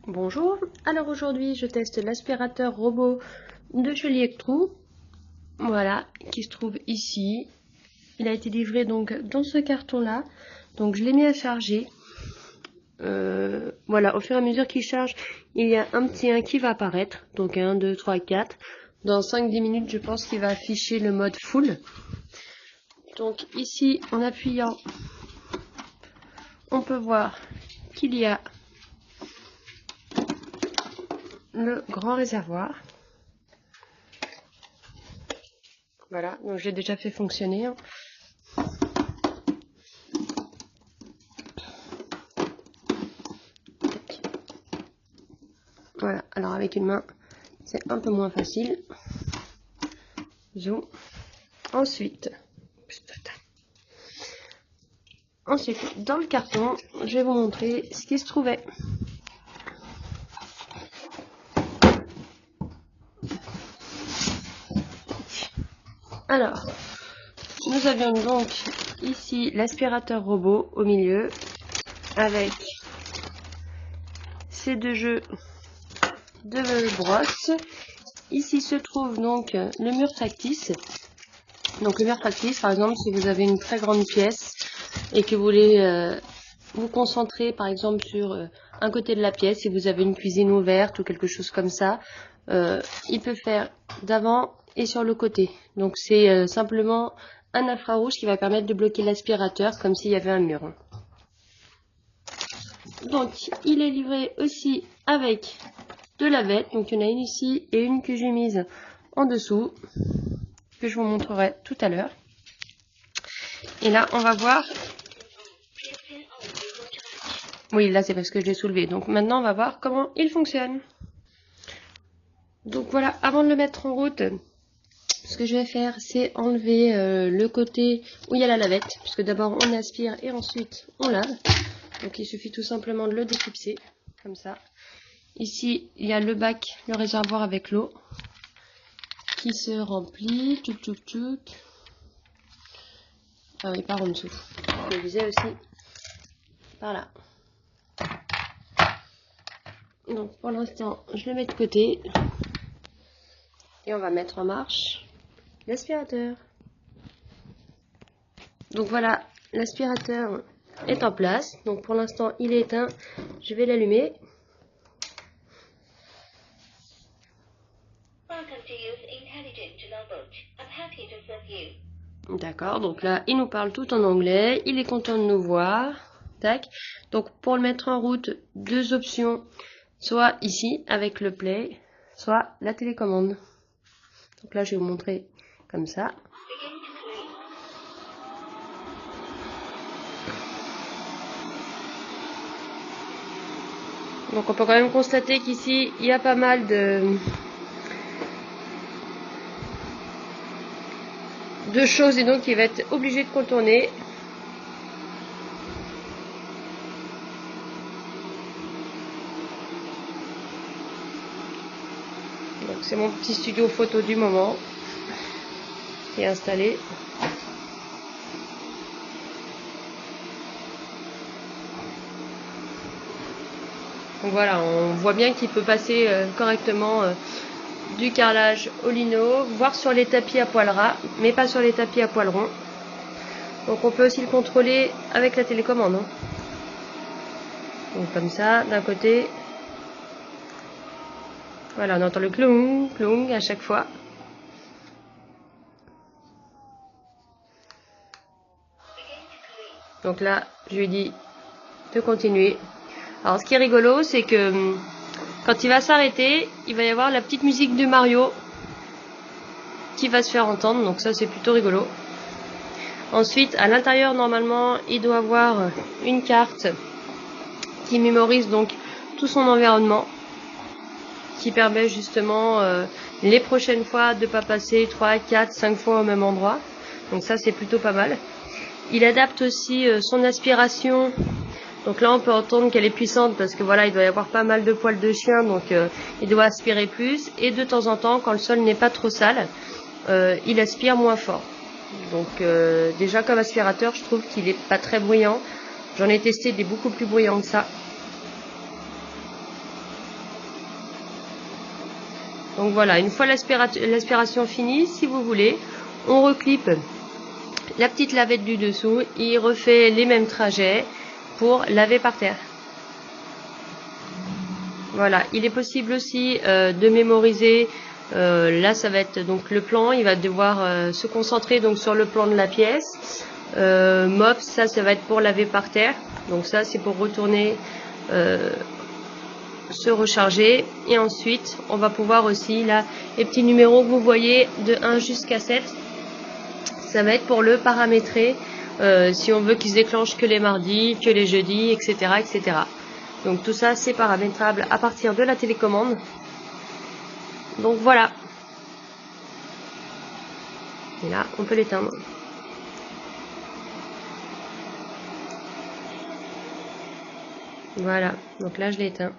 Bonjour, alors aujourd'hui je teste l'aspirateur robot de chez Electrou, voilà, qui se trouve ici. Il a été livré donc dans ce carton là, donc je l'ai mis à charger. Voilà, au fur et à mesure qu'il charge, il y a un petit 1 qui va apparaître, donc 1, 2, 3, 4. Dans 5-10 minutes je pense qu'il va afficher le mode full. Donc ici en appuyant, on peut voir qu'il y a le grand réservoir. Voilà, donc j'ai déjà fait fonctionner. Voilà, alors avec une main, c'est un peu moins facile. Zoom. Ensuite, dans le carton, je vais vous montrer ce qui se trouvait. Alors, nous avions donc ici l'aspirateur robot au milieu avec ces deux jeux de brosse. Ici se trouve donc le mur factice. Donc le mur factice, par exemple, si vous avez une très grande pièce et que vous voulez vous concentrer par exemple sur un côté de la pièce, si vous avez une cuisine ouverte ou quelque chose comme ça, il peut faire d'avant et sur le côté. Donc c'est simplement un infrarouge qui va permettre de bloquer l'aspirateur comme s'il y avait un mur. Donc il est livré aussi avec de la vette, donc il y en a une ici et une que j'ai mise en dessous, que je vous montrerai tout à l'heure. Et là on va voir. Oui, là c'est parce que je l'ai soulevé. Donc maintenant on va voir comment il fonctionne. Donc voilà, avant de le mettre en route, ce que je vais faire, c'est enlever le côté où il y a la lavette, puisque d'abord on aspire et ensuite on lave. Donc il suffit tout simplement de le déclipser, comme ça. Ici, il y a le bac, le réservoir avec l'eau, qui se remplit, tchouk tchouk tchouk. Ah oui, par en dessous. Je le disais aussi, par là. Donc pour l'instant, je le mets de côté. Et on va mettre en marche l'aspirateur. Donc voilà, l'aspirateur est en place. Donc pour l'instant, il est éteint. Je vais l'allumer. D'accord, donc là, il nous parle tout en anglais. Il est content de nous voir. Tac. Donc pour le mettre en route, deux options. Soit ici, avec le play, soit la télécommande. Donc là, je vais vous montrer comme ça. Donc on peut quand même constater qu'ici, il y a pas mal de choses et donc il va être obligé de contourner. Donc c'est mon petit studio photo du moment qui est installé. Donc voilà, on voit bien qu'il peut passer correctement du carrelage au lino, voire sur les tapis à poil ras, mais pas sur les tapis à poil rond. Donc on peut aussi le contrôler avec la télécommande. Hein. Donc comme ça, d'un côté. Voilà, on entend le cloung, cloung à chaque fois. Donc là, je lui dis de continuer. Alors ce qui est rigolo, c'est que quand il va s'arrêter, il va y avoir la petite musique de Mario qui va se faire entendre. Donc ça, c'est plutôt rigolo. Ensuite, à l'intérieur, normalement, il doit avoir une carte qui mémorise donc tout son environnement, qui permet justement les prochaines fois de ne pas passer 3, 4, 5 fois au même endroit. Donc ça, c'est plutôt pas mal. Il adapte aussi son aspiration. Donc là, on peut entendre qu'elle est puissante parce que voilà, il doit y avoir pas mal de poils de chien, donc il doit aspirer plus. Et de temps en temps, quand le sol n'est pas trop sale, il aspire moins fort. Donc déjà comme aspirateur, je trouve qu'il est pas très bruyant. J'en ai testé des beaucoup plus bruyants que ça. Donc voilà, une fois l'aspiration finie, si vous voulez, on reclipe la petite lavette du dessous, il refait les mêmes trajets pour laver par terre. Voilà, il est possible aussi de mémoriser. Là, ça va être donc le plan. Il va devoir se concentrer donc sur le plan de la pièce. Mop, ça va être pour laver par terre. Donc ça, c'est pour retourner, se recharger. Et ensuite, on va pouvoir aussi là les petits numéros que vous voyez de 1 jusqu'à 7. Ça va être pour le paramétrer. Si on veut qu'il se déclenche que les mardis, que les jeudis, etc., etc. Donc tout ça, c'est paramétrable à partir de la télécommande. Donc voilà. Et là, on peut l'éteindre. Voilà. Donc là, je l'ai éteint.